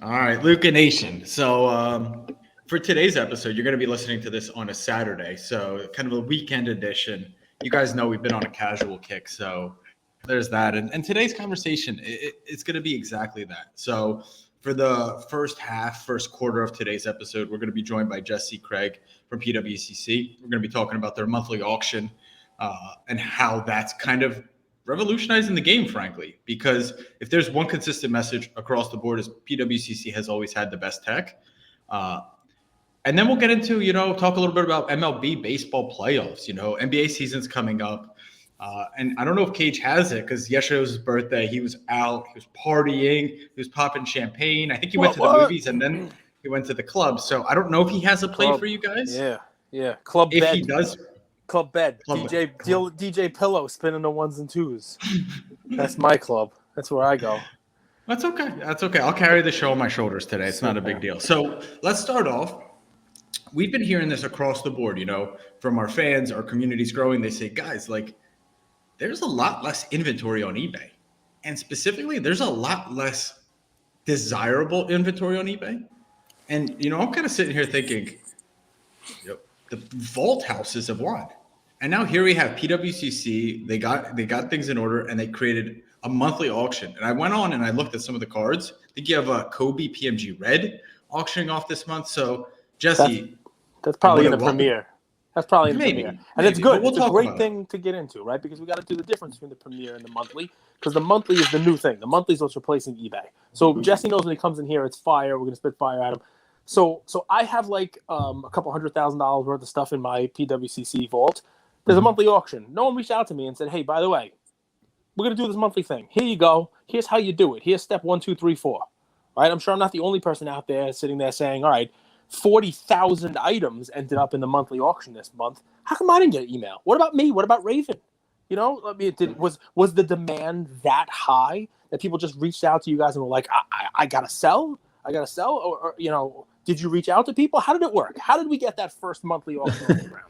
All right, Luca Nation. So for today's episode, you're going to be listening to this on a Saturday, so kind of a weekend edition. You guys know we've been on a casual kick, so there's that. And today's conversation, it's going to be exactly that. So for the first quarter of today's episode, we're going to be joined by Jesse Craig from PWCC. We're going to be talking about their monthly auction and how that's kind of revolutionizing the game, frankly, because if there's one consistent message across the board is PWCC has always had the best tech. Uh, and then we'll get into, talk a little bit about MLB baseball playoffs. NBA season's coming up. And I don't know if Cage has it because yesterday was his birthday. He was out, he was partying, he was popping champagne. I think he went to the movies and then he went to the club. So I don't know if he has a play for you guys. Yeah. Club if bed. he does. Club bed. DJ Pillow spinning the ones and twos. That's my club. That's where I go. That's okay. I'll carry the show on my shoulders today. It's not a big deal. So let's start off. We've been hearing this across the board, from our fans, our community's growing. They say, guys, there's a lot less inventory on eBay. And specifically, there's a lot less desirable inventory on eBay. And, I'm kind of sitting here thinking, the vault houses have won. And now here we have PWCC. They got things in order, and they created a monthly auction. And I went on and I looked at some of the cards. I think you have a Kobe PMG Red auctioning off this month. So, Jesse. That's probably in the premiere. That's probably in the premiere. And it's good. It's a great thing to get into, right? Because we got to do the difference between the premiere and the monthly. Because the monthly is the new thing. The monthly is what's replacing eBay. So Jesse knows when he comes in here, it's fire. We're going to spit fire at him. So I have a couple $100,000 worth of stuff in my PWCC vault. There's a monthly auction. No one reached out to me and said, hey, by the way, we're going to do this monthly thing. Here you go. Here's how you do it. Here's step 1, 2, 3, 4. Right? I'm sure I'm not the only person out there sitting there saying, all right, 40,000 items ended up in the monthly auction this month. How come I didn't get an email? What about me? What about Raven? Was the demand that high that people just reached out to you guys and were like, I got to sell? I got to sell? Or, did you reach out to people? How did it work? How did we get that first monthly auction on the ground?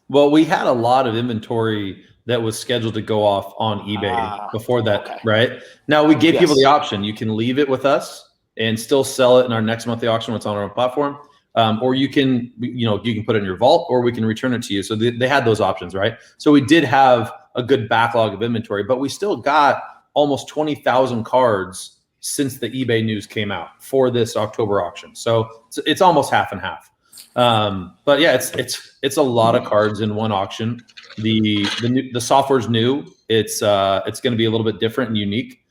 Well, we had a lot of inventory that was scheduled to go off on eBay before that, okay. Right? Now, we gave people the option. You can leave it with us and still sell it in our next monthly auction when it's on our platform. Or you can put it in your vault, or we can return it to you. So they had those options, right? So we did have a good backlog of inventory, but we still got almost 20,000 cards since the eBay news came out for this October auction. So it's almost half and half. But yeah, it's a lot of cards in one auction. The software's new. It's going to be a little bit different and unique.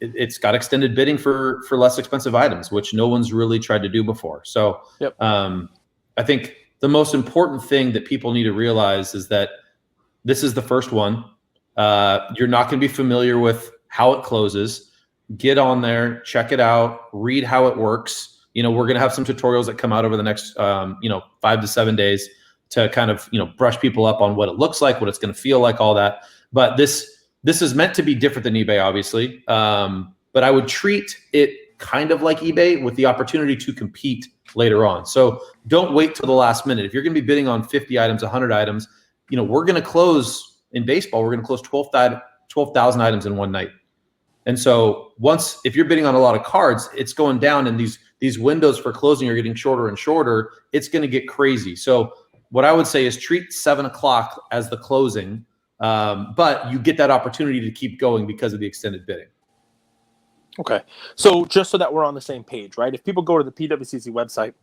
It's got extended bidding for less expensive items, which no one's really tried to do before. So yep. I think the most important thing that people need to realize is that this is the first one. You're not going to be familiar with how it closes. Get on there, check it out, read how it works. We're going to have some tutorials that come out over the next 5 to 7 days to kind of brush people up on what it looks like, what it's going to feel like, all that. But this is meant to be different than eBay, obviously. But I would treat it kind of like eBay with the opportunity to compete later on. So don't wait till the last minute. If you're going to be bidding on 50 items, 100 items, we're going to close in baseball. We're going to close 12,000 items in one night. And so if you're bidding on a lot of cards, it's going down, and these windows for closing are getting shorter and shorter. It's going to get crazy. So what I would say is treat 7 o'clock as the closing. But you get that opportunity to keep going because of the extended bidding. Okay. So just so that we're on the same page, right? If people go to the PWCC website,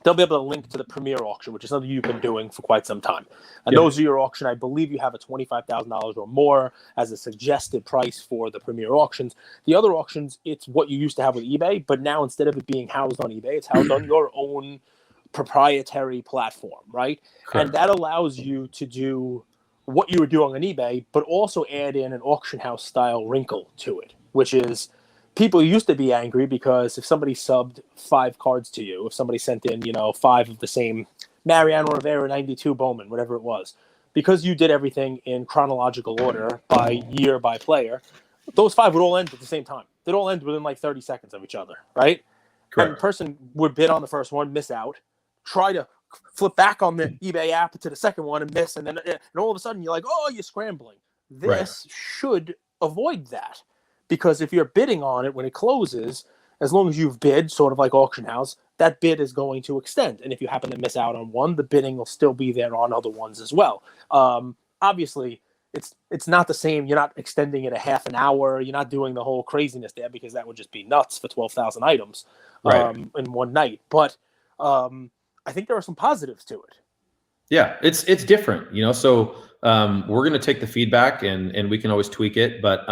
they'll be able to link to the Premier auction, which is something you've been doing for quite some time. And those are your auction. I believe you have a $25,000 or more as a suggested price for the Premier auctions. The other auctions, it's what you used to have with eBay, but now instead of it being housed on eBay, it's housed on your own proprietary platform, right? Correct. And that allows you to do what you were doing on eBay, but also add in an auction house style wrinkle to it, which is people used to be angry because if somebody subbed 5 cards to you, if somebody sent in, 5 of the same Mariano Rivera 92 Bowman, whatever it was, because you did everything in chronological order by year, by player, those 5 would all end at the same time. They'd all end within like 30 seconds of each other, right? Correct. And the person would bid on the first one, miss out, try to flip back on the eBay app to the second one and miss, and all of a sudden you're like, oh, you're scrambling. This should avoid that, because if you're bidding on it when it closes, as long as you've bid, sort of like auction house, that bid is going to extend. And if you happen to miss out on one, the bidding will still be there on other ones as well. Obviously, it's not the same. You're not extending it a half an hour. You're not doing the whole craziness there, because that would just be nuts for 12,000 items in one night. But I think there are some positives to it. Yeah, it's different, you know. So we're going to take the feedback and we can always tweak it. But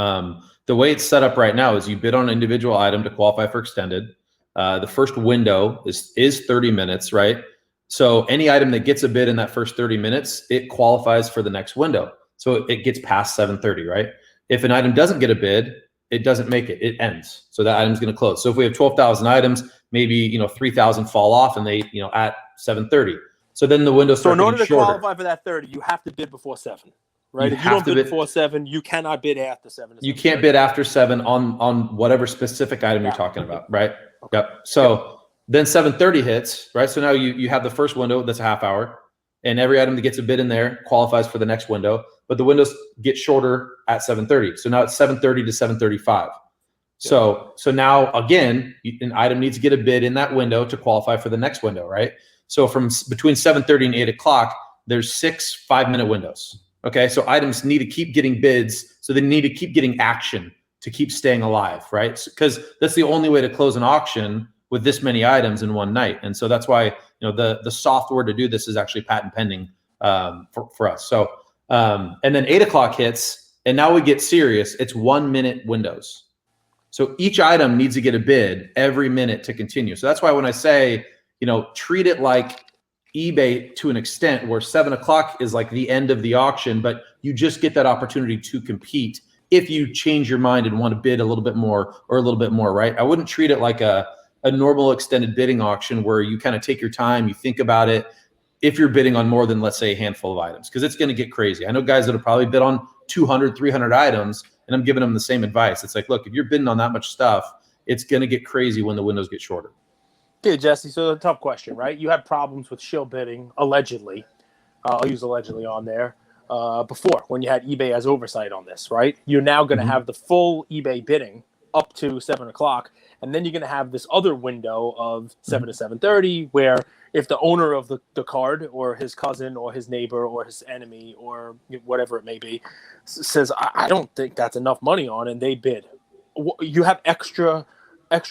the way it's set up right now is you bid on an individual item to qualify for extended. The first window is 30 minutes, right? So any item that gets a bid in that first 30 minutes, it qualifies for the next window. So it gets past 7:30, right? If an item doesn't get a bid, it doesn't make it. It ends. So that item's going to close. So if we have 12,000 items, maybe 3,000 fall off, and they at 7:30. So then the window starts. So in order to shorter. qualify for that 30, you have to bid before 7, right? If you don't bid before 7, you cannot bid after 7. You can't bid after 7 on whatever specific item you're talking about, right? Okay. Yep. So then 7:30 hits, right? So now you have the first window that's a half hour, and every item that gets a bid in there qualifies for the next window. But the windows get shorter at 7:30. So now it's 7:30 to 7:35. So now again, an item needs to get a bid in that window to qualify for the next window, right? So from between 7:30 and 8 o'clock, there's 6 5-minute windows. Okay, so items need to keep getting bids, so they need to keep getting action to keep staying alive, right? Because that's the only way to close an auction with this many items in one night. And so that's why the software to do this is actually patent pending for us. So and then 8 o'clock hits, and now we get serious. It's 1-minute windows. So each item needs to get a bid every minute to continue. So that's why when I say, treat it like eBay to an extent, where 7 o'clock is like the end of the auction, but you just get that opportunity to compete if you change your mind and want to bid a little bit more or a little bit more, right? I wouldn't treat it like a normal extended bidding auction where you kind of take your time, you think about it, if you're bidding on more than, let's say, a handful of items, because it's going to get crazy. I know guys that have probably bid on 200, 300 items, and I'm giving them the same advice. It's like, look, if you're bidding on that much stuff, it's going to get crazy when the windows get shorter. Okay, Jesse, so the tough question, right? You had problems with shill bidding, allegedly. I'll use allegedly on there. Before, when you had eBay as oversight on this, right? You're now going to have the full eBay bidding up to 7 o'clock, and then you're going to have this other window of 7 to 7:30, where if the owner of the card or his cousin or his neighbor or his enemy or whatever it may be says, I don't think that's enough money on, and they bid. You have extra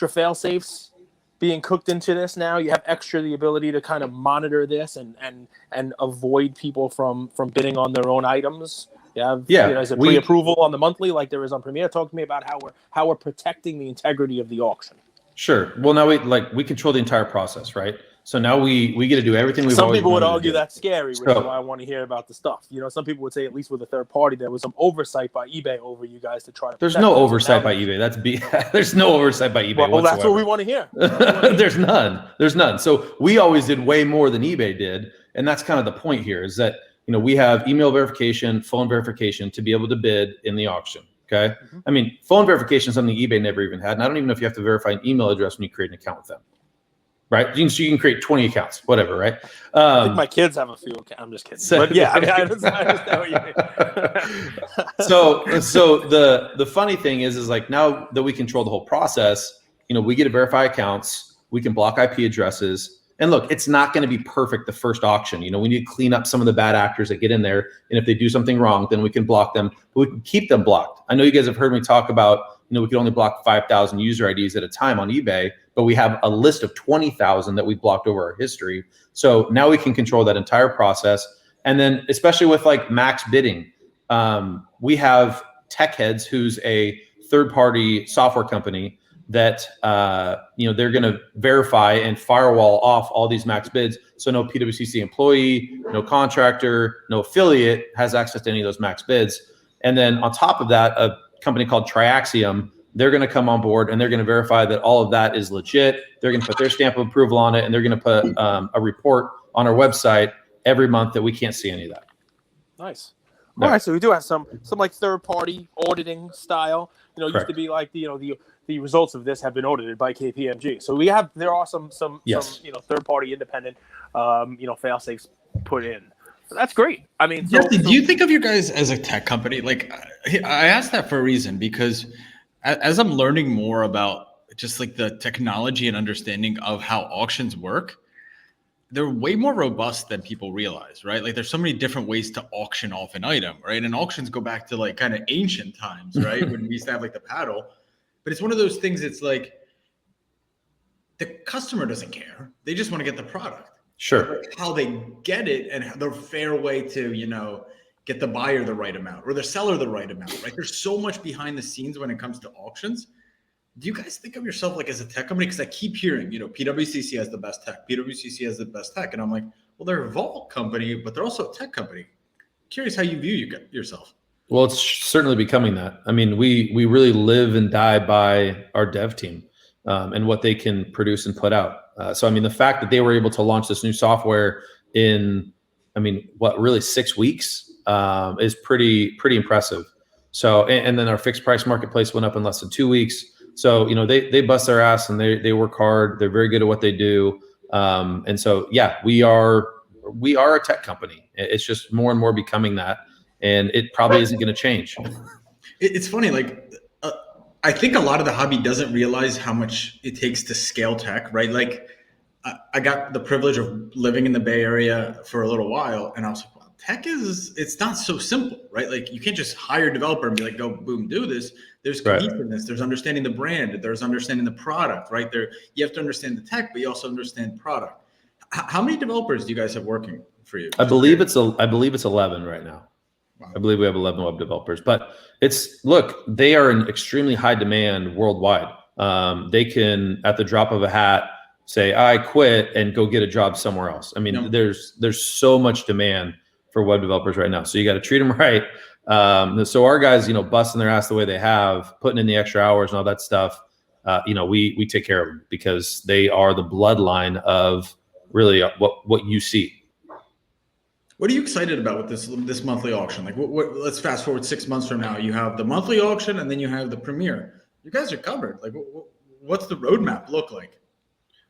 fail safes being cooked into this now. You have the ability to kind of monitor this and avoid people from bidding on their own items. Is it pre-approval on the monthly like there is on Premier? Talk to me about how we're protecting the integrity of the auction. Sure. Well, now we control the entire process, right? So now we get to do everything we've always wanted to do. Some people would argue that's scary, which is why I want to hear about the stuff. Some people would say, at least with a third party, there was some oversight by eBay over you guys to try to. There's no oversight by eBay. There's no oversight by eBay. Well, that's what we want to hear. There's none. So we always did way more than eBay did, and that's kind of the point here. Is that we have email verification, phone verification to be able to bid in the auction. Okay. Mm-hmm. I mean, phone verification is something eBay never even had, and I don't even know if you have to verify an email address when you create an account with them. Right, you can create 20 accounts, whatever. Right. I think my kids have a few accounts. I'm just kidding. But yeah, I understand what you mean. So the funny thing is like now that we control the whole process, we get to verify accounts, we can block IP addresses, and look, it's not going to be perfect the first auction. We need to clean up some of the bad actors that get in there, and if they do something wrong, then we can block them. But we can keep them blocked. I know you guys have heard me talk about we could only block 5,000 user IDs at a time on eBay, but we have a list of 20,000 that we blocked over our history. So now we can control that entire process. And then especially with like max bidding, we have Tech Heads, who's a third-party software company that they're going to verify and firewall off all these max bids. So no PWCC employee, no contractor, no affiliate has access to any of those max bids. And then on top of that, a company called Triaxiom, they're going to come on board and they're going to verify that all of that is legit. They're going to put their stamp of approval on it, and they're going to put a report on our website every month that we can't see any of that. Nice. All right, so we do have some like third-party auditing style. Used to be like the results of this have been audited by KPMG. So there are some third-party independent fail safes put in. So that's great. I mean, do you think of you guys as a tech company? Like, I asked that for a reason, because as I'm learning more about just like the technology and understanding of how auctions work, they're way more robust than people realize, right? Like there's so many different ways to auction off an item, right? And auctions go back to like kind of ancient times, right? When we used to have like the paddle. But it's one of those things, it's like the customer doesn't care. They just want to get the product. Sure. Like how they get it and the fair way to, you know, get the buyer the right amount or the seller the right amount, right? There's so much behind the scenes when it comes to auctions. Do you guys think of yourself like as a tech company? Because I keep hearing, you know, PWCC has the best tech. PWCC has the best tech. And I'm like, well, they're a vault company, but they're also a tech company. Curious how you view yourself. Well, it's certainly becoming that. I mean, we really live and die by our dev team and what they can produce and put out. So, I mean, the fact that they were able to launch this new software in, I mean, what, really 6 weeks is pretty impressive. So, and then our fixed price marketplace went up in less than 2 weeks. So, you know, they bust their ass and they work hard. They're very good at what they do. And so, yeah, we are a tech company. It's just more and more becoming that. And it probably isn't going to change. It's funny. Like, I think a lot of the hobby doesn't realize how much it takes to scale tech, right? Like I got the privilege of living in the Bay Area for a little while. And I was like, wow, it's not so simple, right? Like you can't just hire a developer and be like, go boom, do this. There's cohesiveness, there's understanding the brand, there's understanding the product, right? You have to understand the tech, but you also understand product. How many developers do you guys have working for you? I believe it's 11 right now. Wow. I believe we have 11 web developers, but they are in extremely high demand worldwide. They can, at the drop of a hat, say, I quit and go get a job somewhere else. I mean, there's so much demand for web developers right now. So you got to treat them right. So our guys, you know, busting their ass the way they have, putting in the extra hours and all that stuff, you know, we take care of them because they are the bloodline of really what you see. What are you excited about with this monthly auction? Like, let's fast forward 6 months from now. You have the monthly auction, and then you have the premiere. You guys are covered. Like, what's the roadmap look like?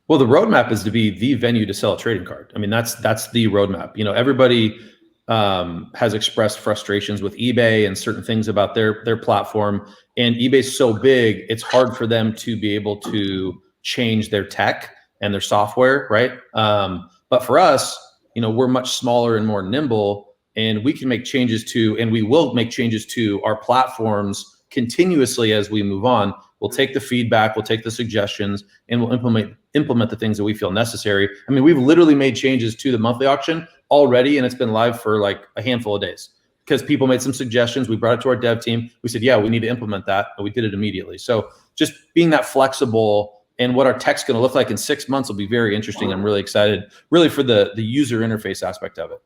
Well, the roadmap is to be the venue to sell a trading card. I mean, that's the roadmap. You know, everybody has expressed frustrations with eBay and certain things about their platform. And eBay's so big, it's hard for them to be able to change their tech and their software, right? But for us, you know, we're much smaller and more nimble, and we can make changes and we will make changes to our platforms continuously as we move on. We'll take the feedback, we'll take the suggestions, and we'll implement the things that we feel necessary. I mean, we've literally made changes to the monthly auction already, and it's been live for like a handful of days because people made some suggestions. We brought it to our dev team. We said, yeah, we need to implement that, and we did it immediately. So just being that flexible. And what our tech's going to look like in 6 months will be very interesting. I'm really excited, really, for the user interface aspect of it.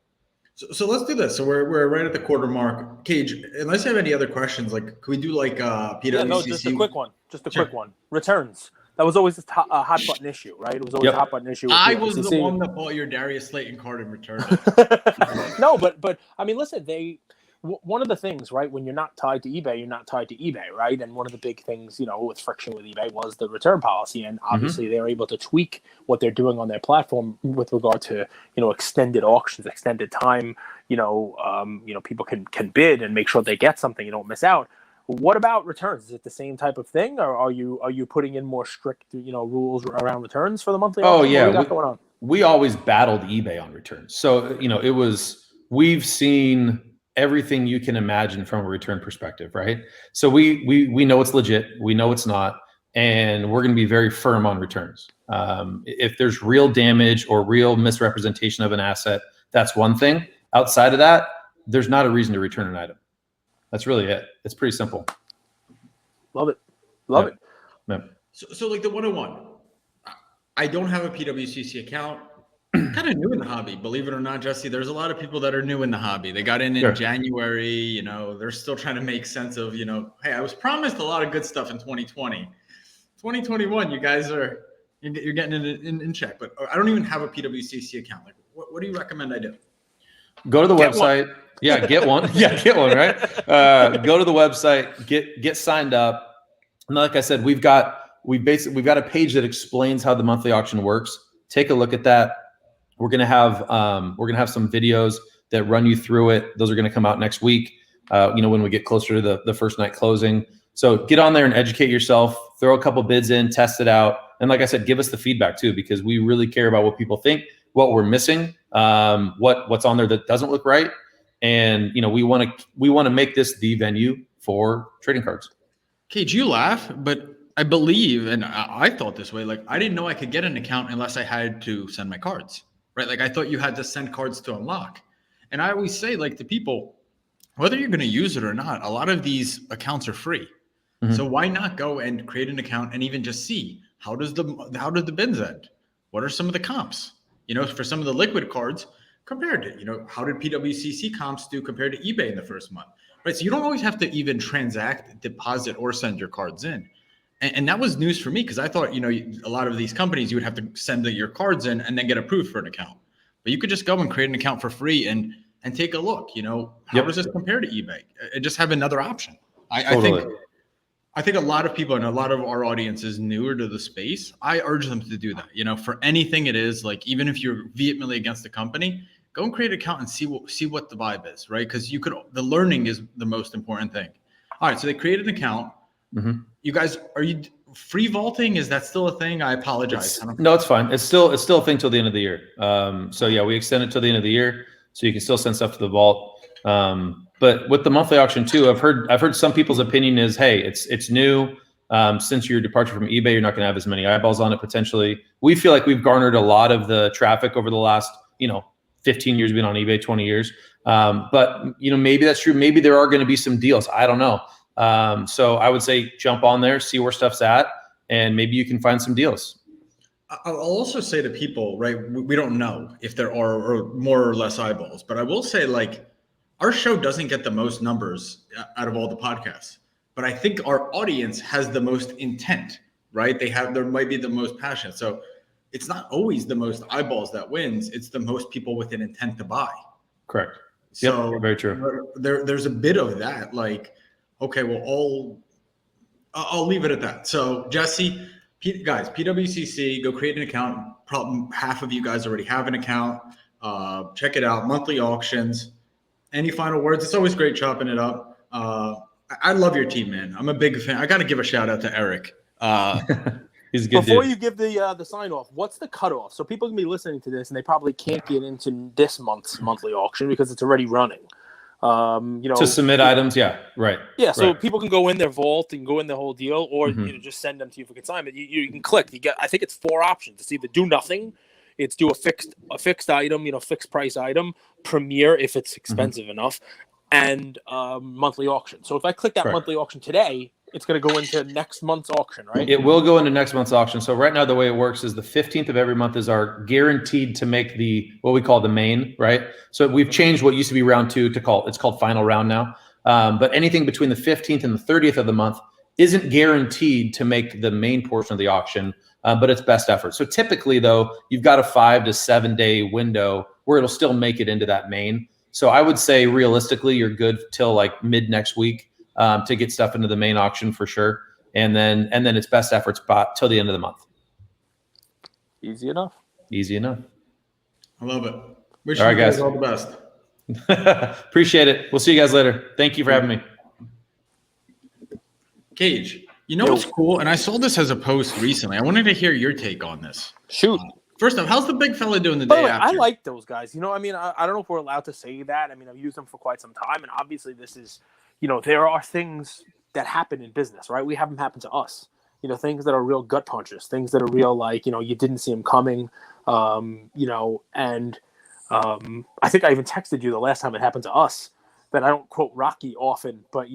So let's do this. So we're right at the quarter mark. Cage, unless you have any other questions, like, could we do like PWCC? Yeah, no, just a quick one. Quick one. Returns. That was always a hot button issue, right? It was always a hot button issue. I was the one that bought your Darius Slayton card and returned it. No, but I mean, listen, one of the things, right, when you're not tied to eBay, you're not tied to eBay, right? And one of the big things, you know, with friction with eBay was the return policy. And obviously they're able to tweak what they're doing on their platform with regard to, you know, extended auctions, extended time, you know, people can bid and make sure they get something, you don't miss out. What about returns? Is it the same type of thing, or are you putting in more strict, you know, rules around returns for the monthly auction? Oh, yeah. What do you got going on? We always battled eBay on returns. So, you know, we've seen everything you can imagine from a return perspective, right? So we know it's legit, we know it's not, and we're going to be very firm on returns. If there's real damage or real misrepresentation of an asset, that's one thing. Outside of that, there's not a reason to return an item. That's really it. It's pretty simple. Love it. Yeah. So like the 101, I don't have a PWCC account. Kind of new in the hobby, believe it or not, Jesse. There's a lot of people that are new in the hobby. They got in January, you know, they're still trying to make sense of, you know, hey, I was promised a lot of good stuff in 2020. 2021, you guys you're getting it in check, but I don't even have a PWCC account. Like, what do you recommend I do? Go to the website. One. Yeah, get one. Yeah, get one, right? Go to the website, get signed up. And like I said, we've got a page that explains how the monthly auction works. Take a look at that. We're gonna have some videos that run you through it. Those are gonna come out next week. You know, when we get closer to the first night closing. So get on there and educate yourself, throw a couple bids in, test it out. And like I said, give us the feedback too, because we really care about what people think, what we're missing, what's on there that doesn't look right. And, we want to make this the venue for trading cards. Cage, you laugh, but I believe, and I thought this way, like I didn't know I could get an account unless I had to send my cards, right? Like I thought you had to send cards to unlock. And I always say, like, to people, whether you're going to use it or not, a lot of these accounts are free. Mm-hmm. So why not go and create an account and even just see how did the bins end? What are some of the comps? For some of the liquid cards compared to, how did PWCC comps do compared to eBay in the first month, right? So you don't always have to even transact, deposit, or send your cards in. And that was news for me because I thought, a lot of these companies, you would have to send your cards in and then get approved for an account. But you could just go and create an account for free and take a look, how does this compare to eBay? And just have another option. I think a lot of people and a lot of our audience is newer to the space. I urge them to do that, for anything it is, like even if you're vehemently against the company, go and create an account and see what the vibe is, right? Because the learning is the most important thing. All right, so they created an account. Mm-hmm. You guys, are you free vaulting? Is that still a thing? I apologize. No, it's fine. It's still a thing till the end of the year. So yeah, we extend it till the end of the year, so you can still send stuff to the vault. But with the monthly auction too, I've heard some people's opinion is, hey, it's new. Since your departure from eBay, you're not going to have as many eyeballs on it potentially. We feel like we've garnered a lot of the traffic over the last 15 years being on eBay, 20 years. But maybe that's true. Maybe there are going to be some deals. I don't know. So I would say jump on there, see where stuff's at, and maybe you can find some deals. I'll also say to people, right, we don't know if there are more or less eyeballs, but I will say, like, our show doesn't get the most numbers out of all the podcasts, but I think our audience has the most intent, right? There might be the most passion. So it's not always the most eyeballs that wins. It's the most people with an intent to buy. Correct. So very true. There's a bit of that, like, okay, well, I'll leave it at that. So Jesse, guys, PWCC, go create an account. Probably half of you guys already have an account. Check it out. Monthly auctions. Any final words? It's always great chopping it up. I love your team, man. I'm a big fan. I got to give a shout out to Eric. He's a good Before dude. You give the sign off, what's the cutoff? So people can be listening to this and they probably can't get into this month's monthly auction because it's already running. To submit items, yeah, right. Yeah, so right. people can go in their vault and go in the whole deal, or just send them to you for consignment. You can click. You get, I think it's 4 options. It's either do nothing, it's do a fixed item, fixed price item, premier if it's expensive enough, and monthly auction. So if I click that monthly auction today, it's going to go into next month's auction, right? It will go into next month's auction. So right now, the way it works is the 15th of every month is our guaranteed to make what we call the main, right? So we've changed what used to be round 2 it's called final round now. But anything between the 15th and the 30th of the month isn't guaranteed to make the main portion of the auction, but it's best effort. So typically though, you've got a 5 to 7 day window where it'll still make it into that main. So I would say realistically, you're good till like mid next week. To get stuff into the main auction for sure, and then it's best effort spot till the end of the month. Easy enough. I love it. Wish all right, you guys all the best. Appreciate it. We'll see you guys later. Thank you for having me. Gage, what's cool? And I saw this as a post recently. I wanted to hear your take on this. Shoot. First off, how's the big fella doing the day after? I like those guys. I mean, I don't know if we're allowed to say that. I mean, I've used them for quite some time, and obviously this is. There are things that happen in business, right? We have them happen to us. Things that are real gut punches, things that are real, like, you didn't see them coming, and I think I even texted you the last time it happened to us that I don't quote Rocky often, but,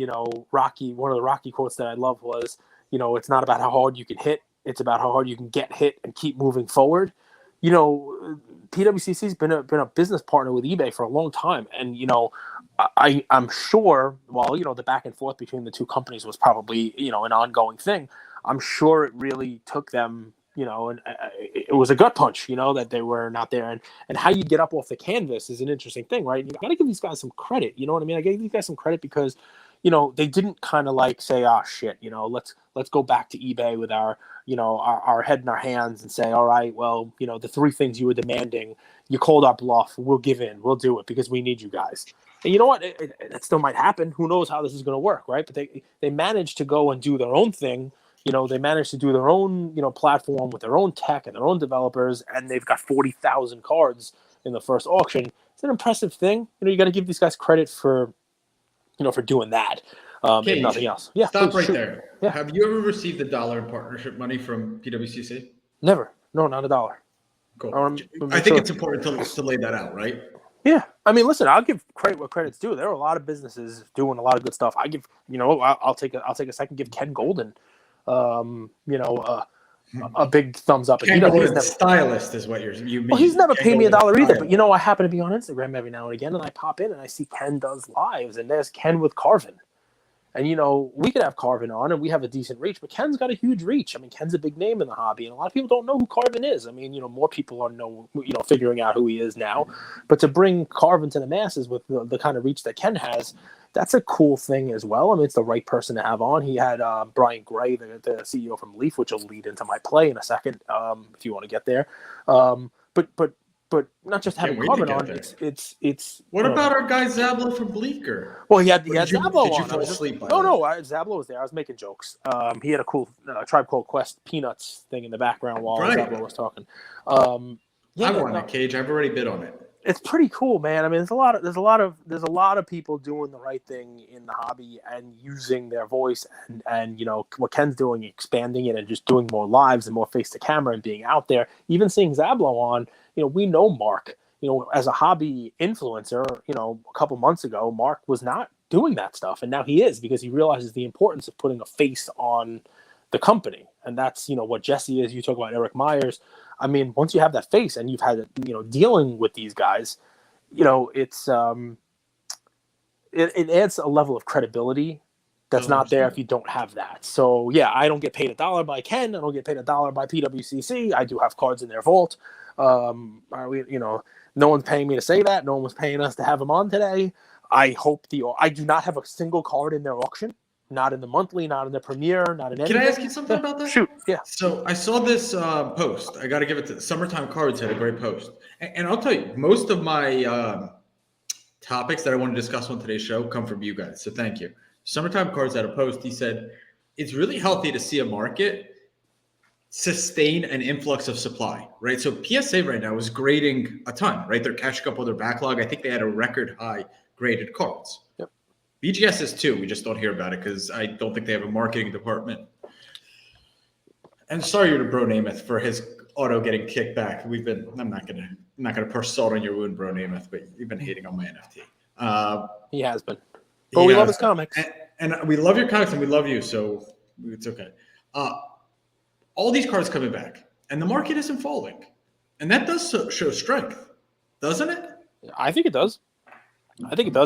Rocky, one of the Rocky quotes that I love was, it's not about how hard you can hit. It's about how hard you can get hit and keep moving forward. PWCC's been a business partner with eBay for a long time. And, I'm sure, the back and forth between the two companies was probably, an ongoing thing. I'm sure it really took them, and it was a gut punch, that they were not there. And how you get up off the canvas is an interesting thing, right? You got to give these guys some credit. You know what I mean? I give these guys some credit because, they didn't kind of like say, oh, shit, let's go back to eBay with our head in our hands and say, all right, well, the 3 things you were demanding, you called our bluff. We'll give in. We'll do it because we need you guys. And you know what? It still might happen. Who knows how this is going to work, right? But they managed to go and do their own thing. They managed to do their own, platform with their own tech and their own developers, and they've got 40,000 cards in the first auction. It's an impressive thing. You got to give these guys credit for doing that. If nothing else. Yeah. Stop please, right shoot. there. Yeah. Have you ever received $1 in partnership money from PWCC? Never. No, not $1. Cool. I think it's important to lay that out, right? Yeah. I mean, listen, I'll give credit where credit's due. There are a lot of businesses doing a lot of good stuff. I give, I'll take a second, give Ken Golden, a big thumbs up. Ken Golden, stylist is what you mean. Well, he's never paid me $1 either, but I happen to be on Instagram every now and again, and I pop in and I see Ken does lives, and there's Ken with Carvin. And, we could have Carvin on, and we have a decent reach, but Ken's got a huge reach. I mean, Ken's a big name in the hobby, and a lot of people don't know who Carvin is. I mean, more people are figuring out who he is now. But to bring Carvin to the masses with the kind of reach that Ken has, that's a cool thing as well. I mean, it's the right person to have on. He had Brian Gray, the CEO from Leaf, which will lead into my play in a second, if you want to get there. But not just having Carvin on. It's. What about our guy Zablo from Bleecker? Well, he had Zablo on. Did you fall asleep? No, Zablo was there. I was making jokes. He had a cool Tribe Called Quest Peanuts thing in the background while Zablo was talking. I want it, Cage. I've already bid on it. It's pretty cool, man. I mean, there's a lot of people doing the right thing in the hobby and using their voice and what Ken's doing, expanding it and just doing more lives and more face to camera and being out there. Even seeing Zablo on. We know Mark, as a hobby influencer, a couple months ago, Mark was not doing that stuff. And now he is, because he realizes the importance of putting a face on the company. And that's, what Jesse is. You talk about Eric Myers. I mean, once you have that face and you've had, dealing with these guys, it's, it adds a level of credibility that's not there if you don't have that. So yeah, I don't get paid $1 by Ken. I don't get paid $1 by PWCC. I do have cards in their vault. No one's paying me to say that. No one was paying us to have them on today. I do not have a single card in their auction. Not in the monthly, not in the premiere, not in anything. Can I ask you something about that? Shoot, yeah. So I saw this post. I got to give it to Summertime Cards had a great post. And I'll tell you, most of my topics that I want to discuss on today's show come from you guys. So thank you. Summertime Cards had a post. He said, it's really healthy to see a market sustain an influx of supply, right? So PSA right now is grading a ton, right? They're catching up with their backlog. I think they had a record high graded cards. Yep. BGS is too. We just don't hear about it because I don't think they have a marketing department. And sorry to Bro Namath for his auto getting kicked back. I'm not gonna pour salt on your wound, Bro Namath, but you've been hating on my NFT. He has been. But we love his comics. And we love your comics and we love you, so it's okay. All these cards coming back, and the market isn't falling. And that does show strength, doesn't it? I think it does.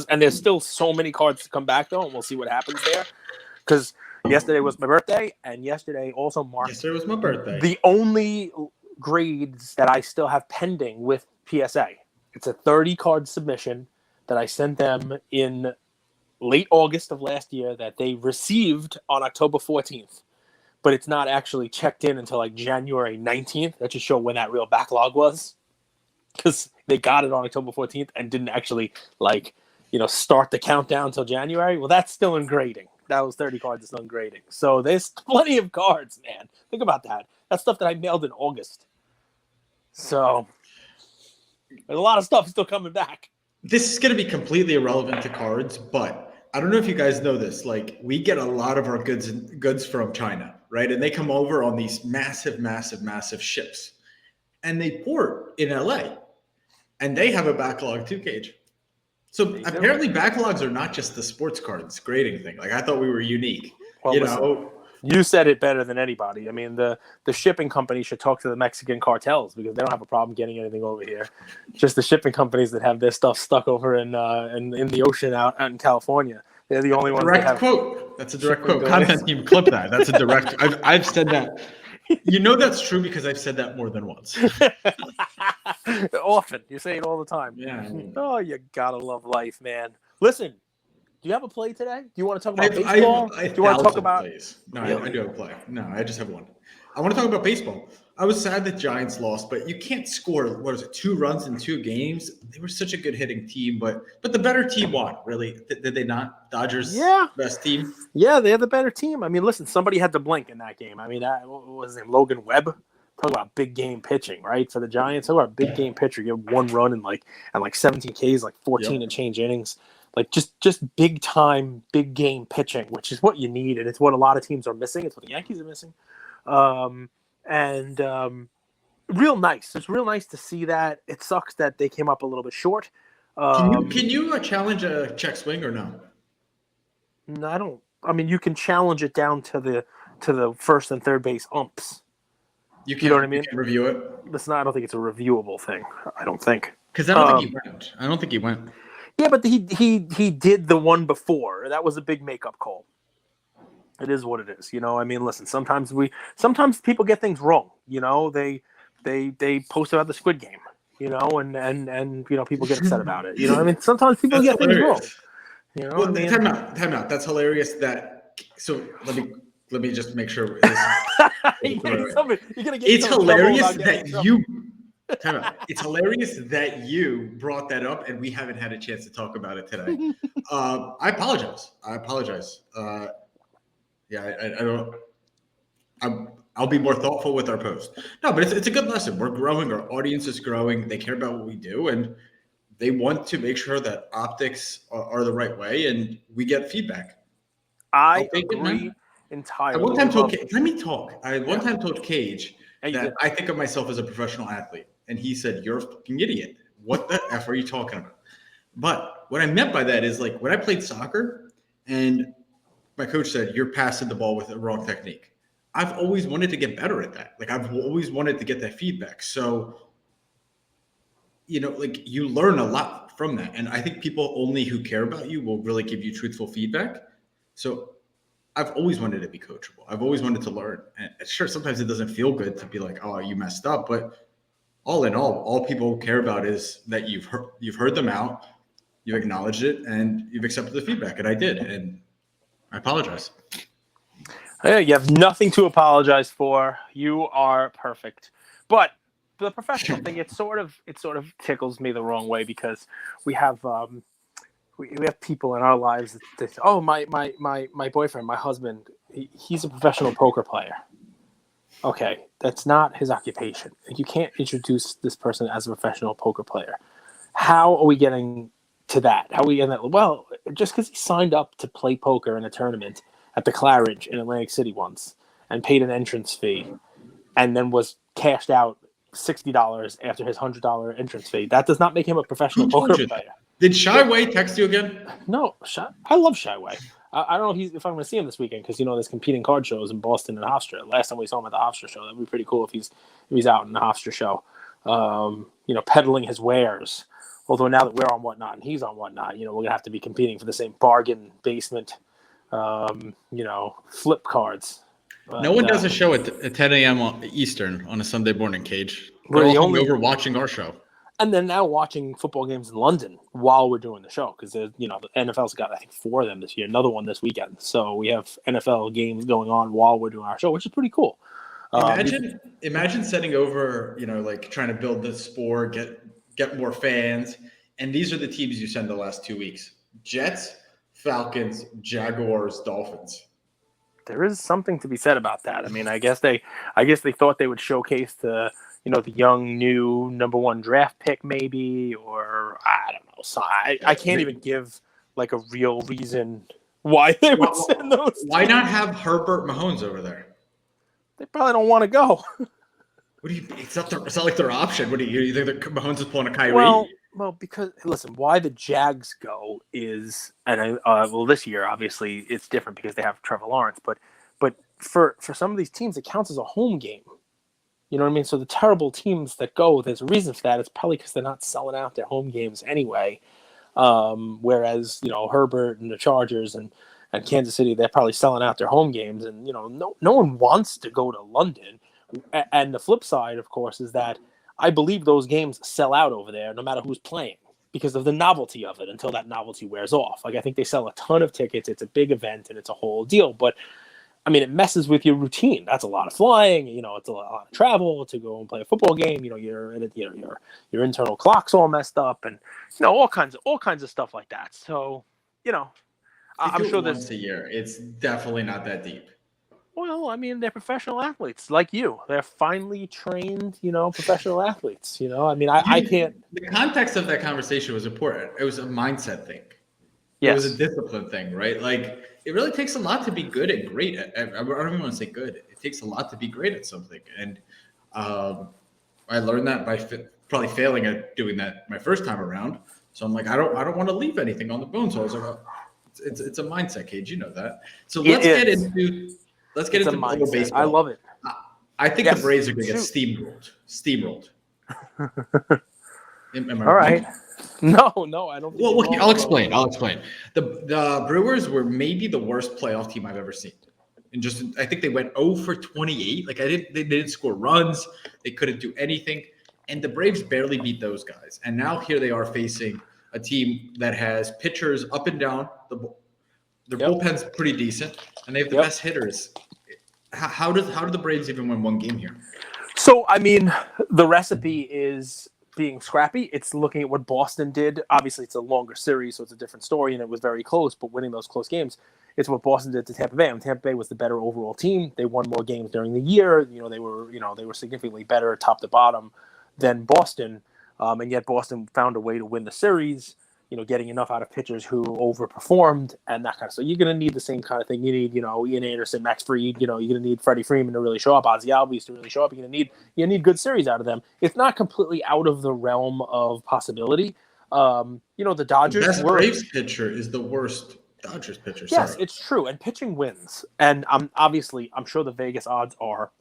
And there's still so many cards to come back, though, and we'll see what happens there. Because yesterday was my birthday, and yesterday also marked... Yesterday was my birthday. The only grades that I still have pending with PSA. It's a 30-card submission that I sent them in late August of last year that they received on October 14th. But it's not actually checked in until like January 19th. That just show when that real backlog was. Because they got it on October 14th and didn't actually start the countdown until January. Well, that's still in grading. That was 30 cards still in grading. So there's plenty of cards, man. Think about that. That's stuff that I mailed in August. So there's a lot of stuff still coming back. This is going to be completely irrelevant to cards, but I don't know if you guys know this. Like, we get a lot of our goods from China, right? And they come over on these massive ships. And they port in LA. And they have a backlog too, Cage. So apparently backlogs are not just the sports cards grading thing. Like, I thought we were unique. Well, you said it better than anybody. I mean, the shipping company should talk to the Mexican cartels because they don't have a problem getting anything over here. Just the shipping companies that have their stuff stuck over in the ocean out in California. They're the only ones that have quote. That's a direct quote. Content team, clip that. That's a direct. I've said that. You know that's true because I've said that more than once. Often. You say it all the time. Yeah. Oh, you gotta love life, man. Listen, do you have a play today? Do you want to talk about baseball? Do you want to talk about... plays. No, I do have a play. No, I just have one. I want to talk about baseball. I was sad the Giants lost, but you can't score, 2 runs in 2 games? They were such a good hitting team, but the better team won, really. Did they not? Dodgers, best team? Yeah, they had the better team. I mean, listen, somebody had to blink in that game. I mean, what was his name? Logan Webb? Talk about big game pitching, right? For the Giants, talk about big game pitcher. You have 1 run and like 17 Ks, like 14 and change innings. Like just big time, big game pitching, which is what you need, and it's what a lot of teams are missing. It's what the Yankees are missing. Real nice. It's real nice to see that. It sucks that they came up a little bit short. Can you challenge a check swing or no? No, I don't. I mean, you can challenge it down to the first and third base umps. You know what I mean? You can review it. I don't think it's a reviewable thing. I don't think. Because I don't think he went. Yeah, but he did the one before. That was a big makeup call. It is what it is. I mean, listen, sometimes people get things wrong. They post about the Squid Game, and people get upset about it. I mean, sometimes people get things wrong. Time out. That's hilarious. So let me just make sure. It's hilarious that you. Time out. It's hilarious that you brought that up, and we haven't had a chance to talk about it today. I apologize. I'll be more thoughtful with our post. No, but it's a good lesson. We're growing. Our audience is growing. They care about what we do, and they want to make sure that optics are the right way, and we get feedback. I agree entirely. Let me talk. I one time told Cage that I think of myself as a professional athlete, and he said, "You're a fucking idiot. What the F are you talking about?" But what I meant by that is like when I played soccer and my coach said, "You're passing the ball with the wrong technique." I've always wanted to get better at that. Like I've always wanted to get that feedback. So, you learn a lot from that. And I think people only who care about you will really give you truthful feedback. So I've always wanted to be coachable. I've always wanted to learn. And sure, sometimes it doesn't feel good to be like, "Oh, you messed up." But all in all people care about is that you've heard them out, you acknowledged it, and you've accepted the feedback. And I did. And I apologize. Yeah, you have nothing to apologize for. You are perfect. But the professional thing, it sort of tickles me the wrong way because we have we have people in our lives that my boyfriend, my husband, he's a professional poker player. Okay, that's not his occupation. You can't introduce this person as a professional poker player. How are we getting to that? How are we getting that? Well, just because he signed up to play poker in a tournament at the Claridge in Atlantic City once and paid an entrance fee and then was cashed out $60 after his $100 entrance fee. That does not make him a professional poker player. Did Shy Wei text you again? No, I love Shy Wei. I don't know if I'm going to see him this weekend because there's competing card shows in Boston and Hofstra. Last time we saw him at the Hofstra show, that'd be pretty cool if he's out in the Hofstra show, peddling his wares. Although now that we're on Whatnot and he's on Whatnot, we're going to have to be competing for the same bargain basement, flip cards. No one does a show at 10 a.m. Eastern on a Sunday morning, Cage. We're all only over watching our show. And then now watching football games in London while we're doing the show because the NFL's got I think 4 of them this year, another one this weekend. So we have NFL games going on while we're doing our show, which is pretty cool. Imagine setting over, trying to build the sport, get more fans, and these are the teams you send the last 2 weeks: Jets, Falcons, Jaguars, Dolphins. There is something to be said about that. I mean, I guess they thought they would showcase the young new number 1 draft pick maybe, or I don't know. So I can't even give like a real reason why they would send those. Why not have Herbert Mahomes over there? They probably don't want to go. What do you? It's not like their option. What do you think that Mahomes is pulling a Kyrie? Well, because listen, why the Jags go is, and this year obviously it's different because they have Trevor Lawrence, but for some of these teams it counts as a home game. You know what I mean? So the terrible teams that go, there's a reason for that. It's probably because they're not selling out their home games anyway. Whereas Herbert and the Chargers and Kansas City, they're probably selling out their home games, and no one wants to go to London. And the flip side, of course, is that I believe those games sell out over there no matter who's playing because of the novelty of it until that novelty wears off. Like I think they sell a ton of tickets. It's a big event and it's a whole deal. But mean, it messes with your routine. That's a lot of flying. It's a lot of travel to go and play a football game. Your internal clock's all messed up, and all kinds of stuff like that. So, I'm sure once a year. It's definitely not that deep. Well, I mean, they're professional athletes like you. They're finely trained, professional athletes. I can't. The context of that conversation was important. It was a mindset thing. Yes. It was a discipline thing, right? Like, it really takes a lot to be good at great. I don't even want to say good. It takes a lot to be great at something. And I learned that by probably failing at doing that my first time around. So I'm like, I don't want to leave anything on the bone. So I was like, it's a mindset, Cage. You know that. So let's get into baseball. I love it. I think the Braves are going to get steamrolled. Am I all wrong? right. No, I don't. Well, I'll explain. The Brewers were maybe the worst playoff team I've ever seen. And I think they went 0 for 28. Like they didn't score runs. They couldn't do anything. And the Braves barely beat those guys. And now here they are facing a team that has pitchers up and down. Their bullpen's pretty decent, and they have the best hitters. How do the Braves even win one game here? So, I mean, the recipe is being scrappy. It's looking at what Boston did. Obviously, it's a longer series, so it's a different story, and it was very close. But winning those close games, it's what Boston did to Tampa Bay. And Tampa Bay was the better overall team. They won more games during the year. They were significantly better top to bottom than Boston, and yet Boston found a way to win the series. Getting enough out of pitchers who overperformed and that kind of stuff. You're going to need the same kind of thing. You need, Ian Anderson, Max Fried. You're going to need Freddie Freeman to really show up, Ozzie Albies to really show up. You're going to need good series out of them. It's not completely out of the realm of possibility. The Dodgers. The best Braves pitcher is the worst Dodgers pitcher. Yes, it's true. And pitching wins. And I'm sure the Vegas odds are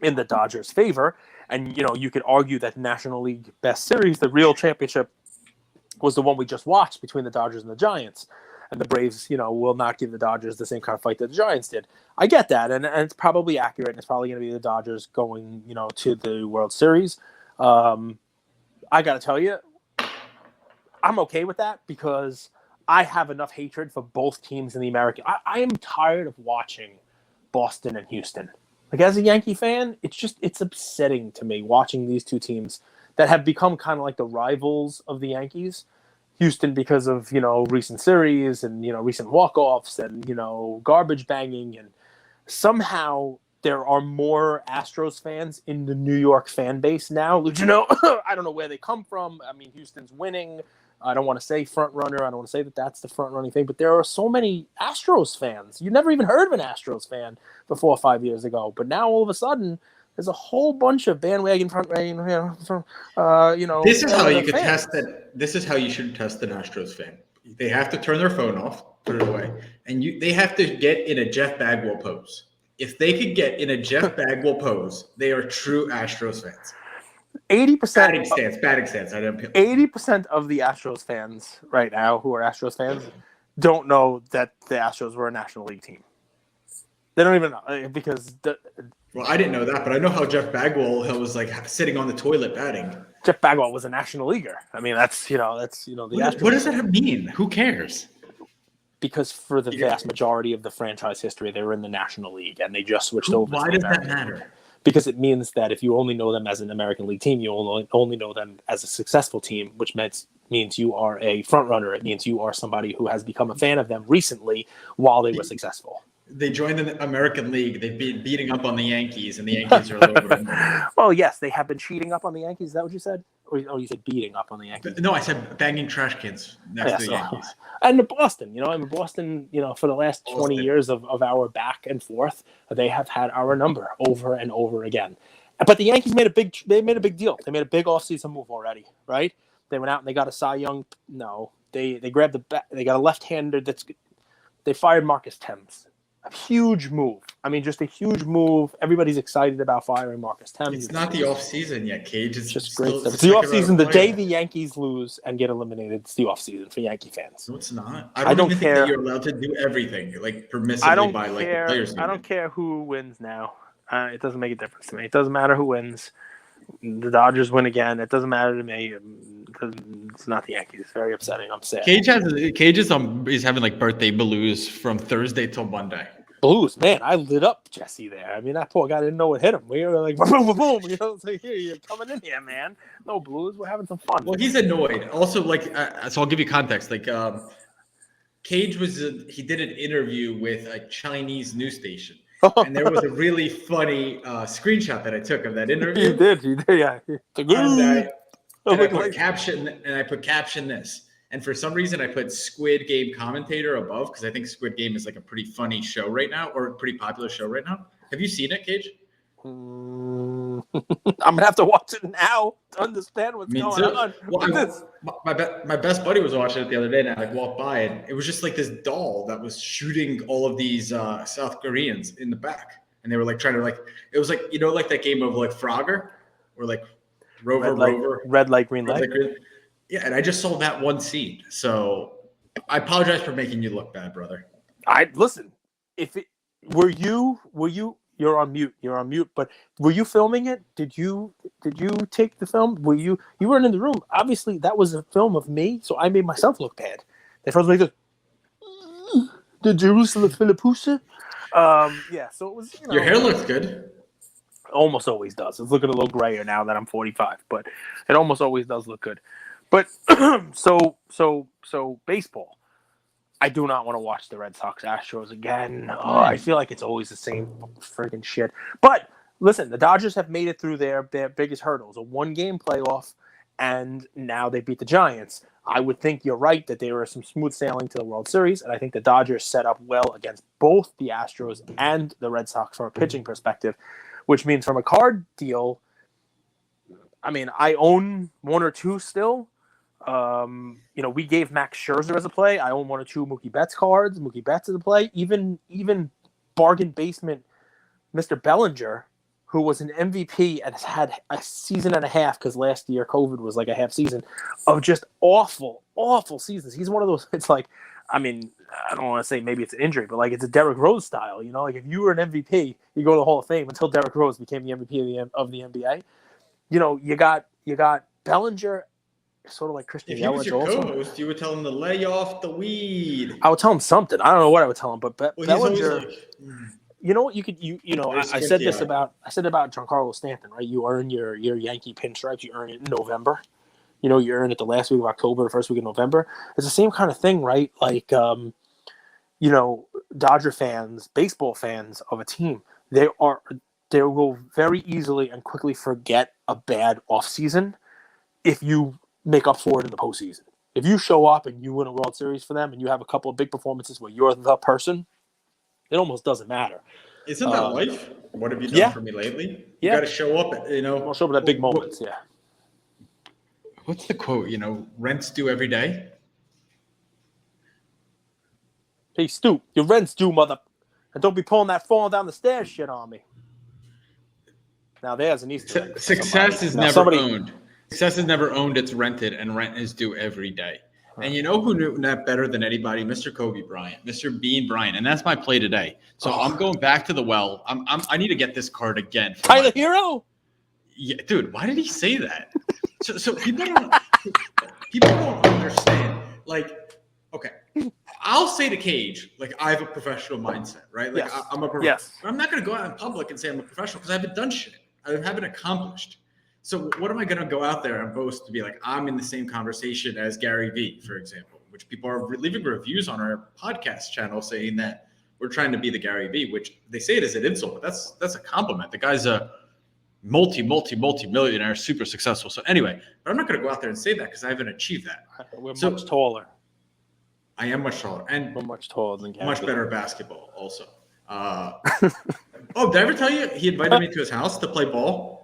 in the Dodgers' favor. And, you could argue that National League best series, the real championship, was the one we just watched between the Dodgers and the Giants. And the Braves, will not give the Dodgers the same kind of fight that the Giants did. I get that, and it's probably accurate, and it's probably going to be the Dodgers going, to the World Series. I got to tell you, I'm okay with that because I have enough hatred for both teams in the American. I am tired of watching Boston and Houston. Like, as a Yankee fan, it's upsetting to me watching these two teams that have become kind of like the rivals of the Yankees. Houston because of, recent series and, recent walk-offs and, garbage banging. And somehow there are more Astros fans in the New York fan base now. I don't know where they come from. I mean, Houston's winning. I don't want to say front runner. I don't want to say that that's the front running thing, but there are so many Astros fans. You never even heard of an Astros fan before 5 years ago. But now all of a sudden, there's a whole bunch of bandwagon front range, This is how you could test it. This is how you should test an Astros fan. They have to turn their phone off, put it away, and they have to get in a Jeff Bagwell pose. If they could get in a Jeff Bagwell pose, they are true Astros fans. 80% batting stance. 80% of the Astros fans right now who are Astros fans don't know that the Astros were a National League team. They don't even know because. Well, I didn't know that, but I know how Jeff Bagwell was like sitting on the toilet batting. Jeff Bagwell was a National Leaguer. I mean, that's the Astros. What does that mean? Who cares? Because for the vast majority of the franchise history, they were in the National League, and they just switched over. Why does that matter? Because it means that if you only know them as an American League team, you only know them as a successful team, which means you are a front runner. It means you are somebody who has become a fan of them recently while they were successful. They joined the American League. They've been beating up on the Yankees, and the Yankees are a little bit. Well, yes, they have been cheating up on the Yankees. Is that what you said? Or you said beating up on the Yankees? No, I said banging trash cans next to the Yankees. And Boston, Boston, for the last 20 years of our back and forth, they have had our number over and over again. But the Yankees made a big deal. They made a big offseason move already, right? They went out and they got a Cy Young. No, they grabbed they got a left-hander they fired Marcus Thames. A huge move. I mean, just a huge move. Everybody's excited about firing Marcus Thames. It's not the offseason yet, Cage. It's just great stuff. It's the offseason. The day the Yankees lose and get eliminated, it's the offseason for Yankee fans. No, it's not. I don't even care. Think that you're allowed to do everything, like permissively by like the players. I don't care who wins now. It doesn't make a difference to me. It doesn't matter who wins. The Dodgers win again. It doesn't matter to me. It's not the Yankees. It's very upsetting. I'm sad. Cage is having like birthday blues from Thursday till Monday. Blues, man, I lit up Jesse there. I mean, that poor guy didn't know what hit him. We were like, boom, boom, boom. You know, it's like, here, you're coming in here, man. No Blues, we're having some fun. Well, he's annoyed. Also, like, so I'll give you context. Like, Cage he did an interview with a Chinese news station, and there was a really funny screenshot that I took of that interview. He did, yeah. And I put caption this. And for some reason, I put Squid Game commentator above because I think Squid Game is like a pretty funny show right now, or a pretty popular show right now. Have you seen it, Cage? I'm gonna have to watch it now to understand what's going on. Well, my best buddy was watching it the other day, and I like walked by, and it was just like this doll that was shooting all of these South Koreans in the back, and they were like trying to it was like like that game of like Frogger, or like Rover, red light, green light. Yeah, and I just saw that one scene, so I apologize for making you look bad, brother. Listen. If it were you, you're on mute. But were you filming it? Did you take the film? You weren't in the room. Obviously, that was a film of me, so I made myself look bad. They first like the Jerusalem Philippusa. Yeah. So it was. Your hair looks good. Almost always does. It's looking a little grayer now that I'm 45, but it almost always does look good. But so baseball. I do not want to watch the Red Sox Astros again. Oh, I feel like it's always the same freaking shit. But listen, the Dodgers have made it through their biggest hurdles, a 1-game playoff, and now they beat the Giants. I would think you're right that there was some smooth sailing to the World Series, and I think the Dodgers set up well against both the Astros and the Red Sox from a pitching perspective, which means from a card deal, I mean, I own 1 or 2 still. We gave Max Scherzer as a play. I own 1 or 2 Mookie Betts cards. Mookie Betts as a play. Even bargain basement Mr. Bellinger, who was an MVP and has had a season and a half because last year COVID was like a half season of just awful seasons. He's one of those. It's like, I mean, I don't want to say maybe it's an injury, but like it's a Derrick Rose style. Like if you were an MVP, you go to the Hall of Fame until Derrick Rose became the MVP of the NBA. You got Bellinger. Sort of like Christian Yelich. If he was your also. co-host, you would tell him to lay off the weed. I would tell him something. I don't know what I would tell him, but Bellinger. You know what you could I said this about Giancarlo Stanton, right? You earn your Yankee pinstripes. You earn it in November. You earn it the last week of October, the first week of November. It's the same kind of thing, right? Like Dodger fans, baseball fans of a team, they will very easily and quickly forget a bad offseason if you make up for it in the postseason. If you show up and you win a World Series for them and you have a couple of big performances where you're the person, it almost doesn't matter. Isn't that life? What have you done for me lately? You got to show up, I'll show up at big moments, yeah. What's the quote? Rent's due every day. Hey, Stu, your rent's due, mother. And don't be pulling that falling down the stairs shit on me. Now there's an Easter egg. Success is never owned. Success is never owned, it's rented, and rent is due every day. And you know who knew that better than anybody? Mr. Kobe Bryant, Mr. Bean Bryant. And that's my play today. So I'm going back to the well. I need to get this card again. Tyler Hero? Yeah, dude, why did he say that? So people don't understand. Like, okay, I'll say to Cage, like, I have a professional mindset, right? Like, yes. I'm a professional. Yes. But I'm not going to go out in public and say I'm a professional because I haven't done shit. I haven't accomplished. So what am I going to go out there and boast to be like, I'm in the same conversation as Gary Vee, for example, which people are leaving reviews on our podcast channel saying that we're trying to be the Gary Vee, which they say it as an insult, but that's a compliment. The guy's a multi-millionaire, super successful. So anyway, but I'm not going to go out there and say that because I haven't achieved that. We're much taller. I am much taller. And we're much taller than Gary. Much better at basketball also. Did I ever tell you he invited me to his house to play ball?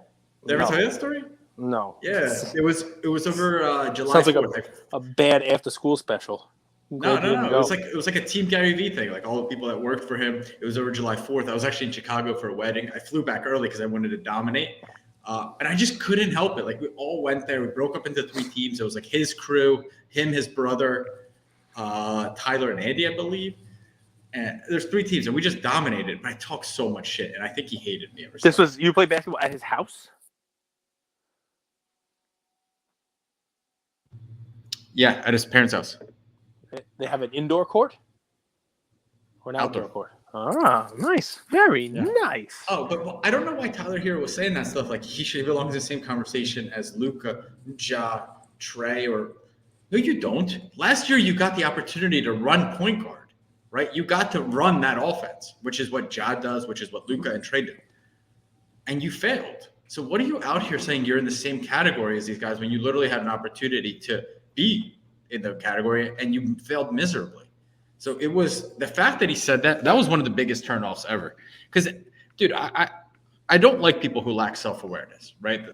Did I ever tell you that story? No. Yeah, it was over July. Sounds like a bad after school special. No. It was like a Team Gary Vee thing. Like all the people that worked for him. It was over July 4th. I was actually in Chicago for a wedding. I flew back early because I wanted to dominate, and I just couldn't help it. Like we all went there. We broke up into 3 teams. It was like his crew, him, his brother, Tyler, and Andy, I believe. And there's 3 teams, and we just dominated. But I talked so much shit, and I think he hated me. You played basketball at his house? Yeah, at his parents' house. They have an indoor court or an outdoor court? Ah, nice. Very nice. Oh, but I don't know why Tyler here was saying that stuff. Like he belongs in the same conversation as Luca, Ja, Trey, or no, you don't. Last year you got the opportunity to run point guard, right? You got to run that offense, which is what Ja does, which is what Luca and Trey do, and you failed. So what are you out here saying you're in the same category as these guys when you literally had an opportunity to be in the category and you failed miserably? So it was the fact that he said that was one of the biggest turnoffs ever. Because, dude, I don't like people who lack self-awareness, right?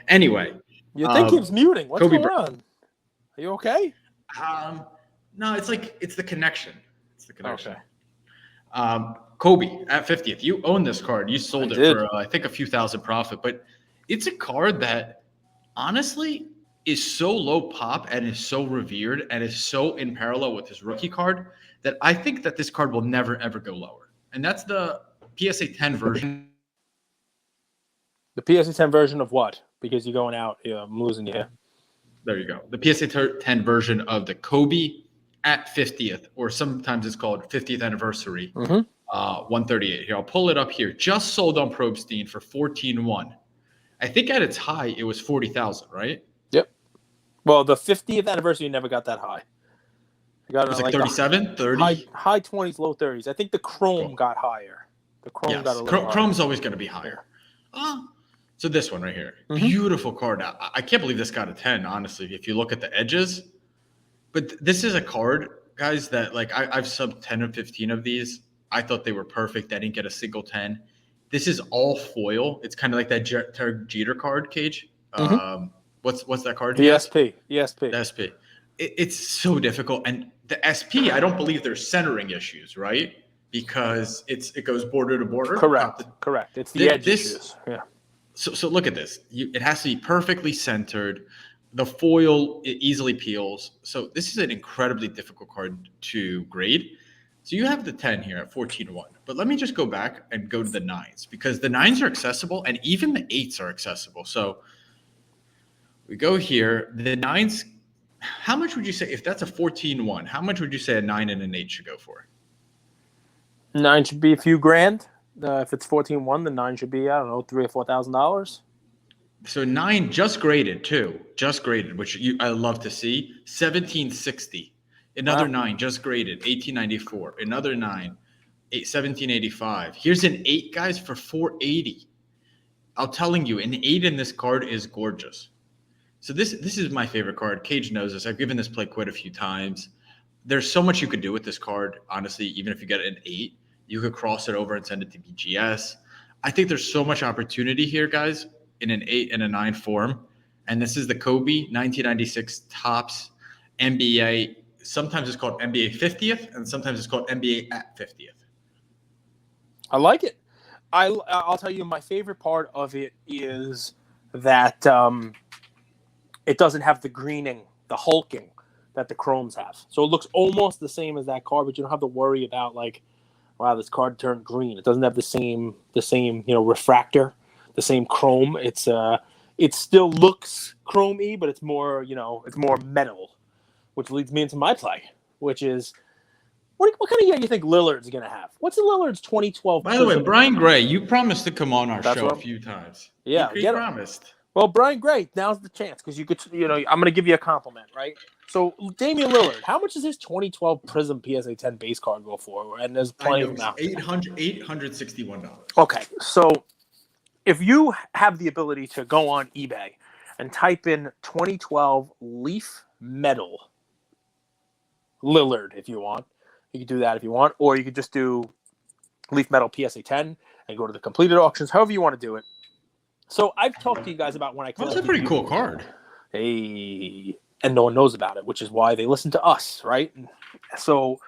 Anyway, Your thing keeps muting. What's Kobe going on? Are you okay? no, it's the connection. It's the connection. Okay. Kobe at 50th. You own this card. You sold it for I think a few thousand profit, but it's a card that honestly is so low pop and is so revered and is so in parallel with his rookie card that I think that this card will never ever go lower. And that's the PSA 10 version. The PSA 10 version of what? Because you're going out. Yeah, I'm losing you here. There you go. The PSA 10 version of the Kobe at 50th, or sometimes it's called 50th anniversary, 138. Here, I'll pull it up here. Just sold on Probstein for 14.1. I think at its high, it was 40,000, right? Yep. Well, the 50th anniversary never got that high. It was like 37, 30? High 20s, low 30s. I think the Chrome got higher. The Chrome got a little higher. Chrome's always going to be higher. So this one right here. Beautiful card. I can't believe this got a 10, honestly, if you look at the edges. But this is a card, guys, that like I've subbed 10 or 15 of these. I thought they were perfect. I didn't get a single 10. This is all foil. It's kind of like that Jeter card, Cage. What's that card? The SP. The SP. It's so difficult. And the SP, I don't believe there's centering issues, right? Because it goes border to border. Correct. It's the edge issues. Yeah. So look at this. It has to be perfectly centered. The foil, it easily peels. So this is an incredibly difficult card to grade. So you have the 10 here at 14.1. But let me just go back and go to the 9s because the 9s are accessible and even the 8s are accessible. So we go here. The 9s, how much would you say, if that's a 14.1, how much would you say a 9 and an 8 should go for? 9 should be a few grand. If it's 14.1, the 9 should be, I don't know, $3,000 or $4,000. So 9 just graded too, which I love to see. 1760. Another 9 just graded, 1894. Another 9, 1785. Here's an 8, guys, for 480. I'm telling you, an 8 in this card is gorgeous. So this is my favorite card. Cage knows this. I've given this play quite a few times. There's so much you could do with this card. Honestly, even if you get an 8, you could cross it over and send it to BGS. I think there's so much opportunity here, guys, in an 8 and a 9 form. And this is the Kobe 1996 Topps NBA. Sometimes it's called NBA 50th, and sometimes it's called NBA at 50th. I like it. I'll tell you, my favorite part of it is that it doesn't have the greening, the hulking that the Chromes have. So it looks almost the same as that card, but you don't have to worry about like, wow, this card turned green. It doesn't have the same refractor, the same chrome. It still looks chrome-y, but it's more, it's more metal, which leads me into my play, which is what kind of year do you think Lillard's going to have? What's Lillard's 2012? By the way, Brian Gray, you promised to come on our show a few times. Yeah, you promised. Well, Brian Gray, now's the chance because you could, I'm going to give you a compliment, right? So Damian Lillard, how much does his 2012 Prism PSA 10 base card go for? And there's plenty of them out. $861. Okay, so if you have the ability to go on eBay and type in 2012 Leaf Metal Lillard, if you want, you could do that if you want, or you could just do Leaf Metal PSA 10 and go to the completed auctions, however you want to do it. So I've talked to you guys about when I collected. That's a pretty cool card. Hey, and no one knows about it, which is why they listen to us, right? So,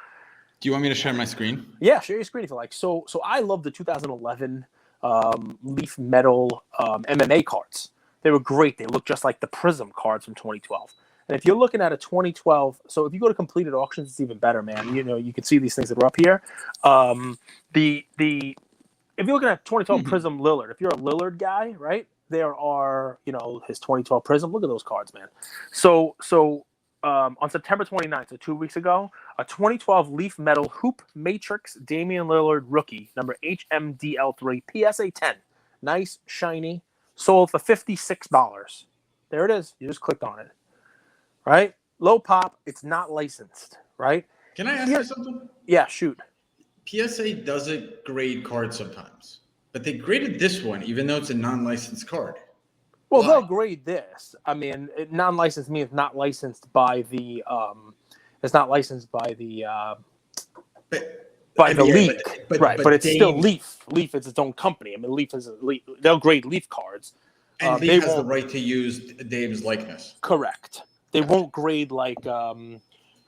do you want me to share my screen? Yeah, share your screen if you like. So I love the 2011 Leaf Metal MMA cards. They were great. They look just like the Prism cards from 2012. And if you're looking at a 2012, so if you go to completed auctions, it's even better, man. You can see these things that are up here. If you're looking at 2012 Prism Lillard, if you're a Lillard guy, right? There are, his 2012 Prism. Look at those cards, man. So on September 29th, so 2 weeks ago, a 2012 Leaf Metal Hoop Matrix Damian Lillard rookie, number HMDL3, PSA 10. Nice, shiny, sold for $56. There it is. You just clicked on it. Right? Low pop. It's not licensed. Right? Can I ask you something? Yeah, shoot. PSA doesn't grade cards sometimes, but they graded this one even though it's a non-licensed card. Well, Why? they'll grade this. I mean, non-licensed means not licensed by the. It's not licensed by the. By the league, right? But it's still Leaf. Leaf is its own company. I mean, Leaf is they'll grade Leaf cards. And Leaf has the right to use Dave's likeness. Correct. They won't grade like an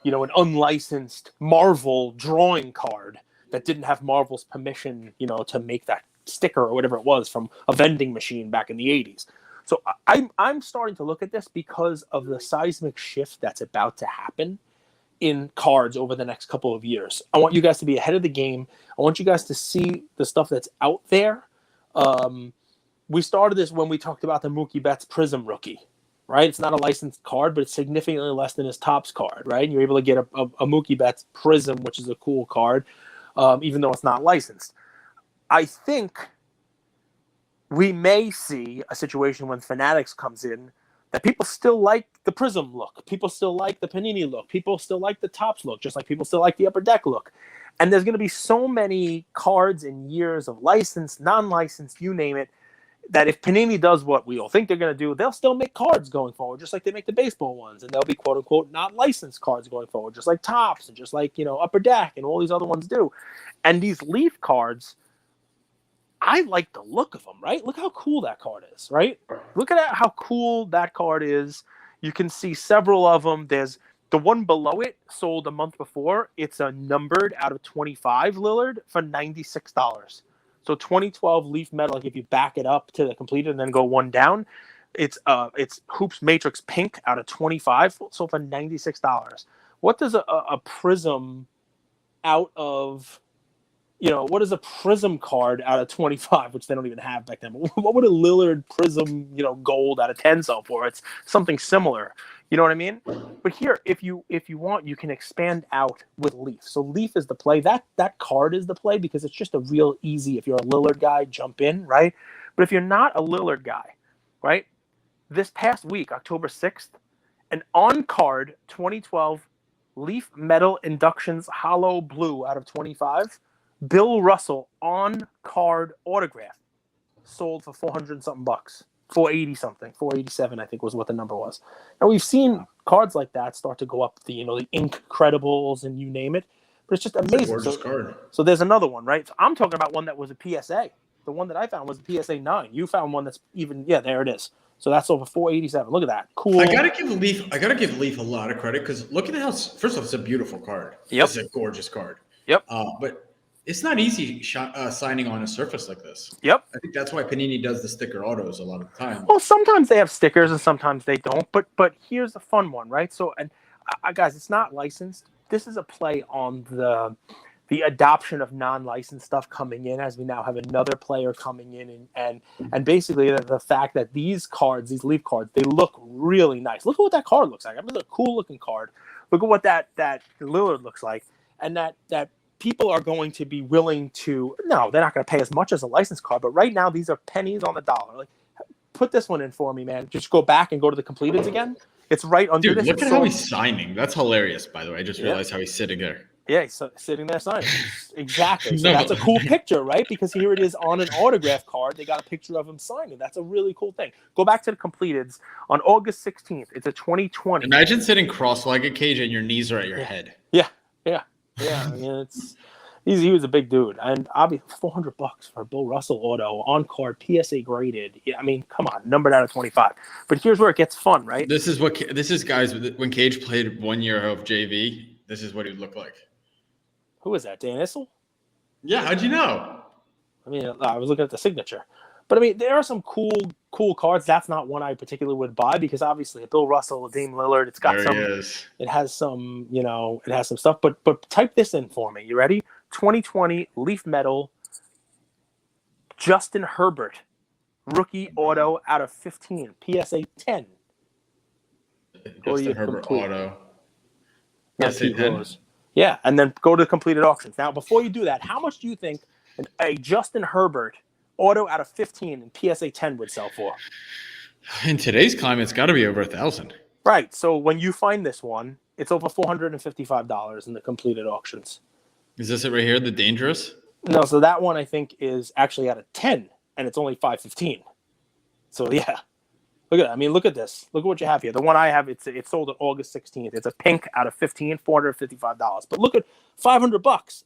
unlicensed Marvel drawing card that didn't have Marvel's permission, to make that sticker or whatever it was from a vending machine back in the 80s. So I'm starting to look at this because of the seismic shift that's about to happen in cards over the next couple of years. I want you guys to be ahead of the game. I want you guys to see the stuff that's out there. We started this when we talked about the Mookie Betts Prism rookie, right? It's not a licensed card, but it's significantly less than his Topps card, right? And you're able to get a Mookie Betts Prism, which is a cool card, even though it's not licensed. I think we may see a situation when Fanatics comes in that people still like the Prism look. People still like the Panini look. People still like the Topps look, just like people still like the Upper Deck look. And there's going to be so many cards and years of licensed, non-licensed, you name it, that if Panini does what we all think they're going to do, they'll still make cards going forward, just like they make the baseball ones. And they'll be quote-unquote not licensed cards going forward, just like Topps and just like, Upper Deck and all these other ones do. And these Leaf cards, I like the look of them, right? Look how cool that card is, right? Look at how cool that card is. You can see several of them. There's the one below it sold a month before. It's a numbered out of 25 Lillard for $96. So 2012 Leaf Metal, like if you back it up to the completed and then go one down, it's Hoops Matrix Pink out of 25, so for $96. What does a Prism out of... what is a Prism card out of 25, which they don't even have back then? What would a Lillard Prism, gold out of 10 sell for? It's something similar. You know what I mean? But here, if you want, you can expand out with Leaf. So Leaf is the play. That card is the play because it's just a real easy, if you're a Lillard guy, jump in, right? But if you're not a Lillard guy, right? This past week, October 6th, an on-card 2012 Leaf Metal Inductions Hollow Blue out of 25, Bill Russell on-card autograph sold for $400-something bucks. 480 something, 487 I think was what the number was. Now we've seen cards like that start to go up, the Ink Credibles and you name it, but it's just amazing. Gorgeous card. So there's another one, right? So I'm talking about one that was a PSA. The one that I found was a PSA 9. You found one that's even, there it is. So that's over 487. Look at that, cool. I gotta give Leaf a lot of credit because look at how. First off, it's a beautiful card. Yep, it's a gorgeous card. Yep. But it's not easy signing on a surface like this. Yep. I think that's why Panini does the sticker autos a lot of the time. Well, sometimes they have stickers and sometimes they don't. But here's a fun one, right? So, and guys, it's not licensed. This is a play on the adoption of non-licensed stuff coming in, as we now have another player coming in, and basically the fact that these cards, these Leaf cards, they look really nice. Look at what that card looks like. I mean, it's a cool looking card. Look at what that Lillard looks like, and that people are going to be willing to, no, they're not going to pay as much as a license card, but right now these are pennies on the dollar. Like, put this one in for me, man. Just go back and go to the completeds again. It's right under this. Look at how he's signing. That's hilarious, by the way. I just realized how he's sitting there. Yeah, he's sitting there signing. Exactly. So that's a cool picture, right? Because here it is on an autograph card. They got a picture of him signing. That's a really cool thing. Go back to the completeds on August 16th. It's a 2020. Imagine sitting cross-legged, Cage, and your knees are at your head. Yeah. I mean, he was a big dude, and obviously $400 for a Bill Russell auto on card, PSA graded. Yeah, I mean, come on, numbered out of 25. But here's where it gets fun, right? This is guys. When Cage played 1 year of JV, this is what he would look like. Who is that? Dan Issel? Yeah, how'd you know? I mean, I was looking at the signature. But I mean, there are some cool cards. That's not one I particularly would buy because obviously a Bill Russell, a Dame Lillard, it has some stuff. But type this in for me. You ready? 2020 Leaf Metal Justin Herbert rookie auto out of 15, PSA 10. Justin Herbert auto. PSA 10. Yeah, and then go to completed auctions. Now, before you do that, how much do you think a Justin Herbert auto out of 15 and PSA 10 would sell for? In today's climate, it's got to be over $1,000. Right. So when you find this one, it's over $455 in the completed auctions. Is this it right here, the Dangerous? No, so that one I think is actually out of 10, and it's only $515. So yeah, look at that. I mean, look at this. Look at what you have here. The one I have, it's sold on August 16th. It's a pink out of 15, $455. But look at $500.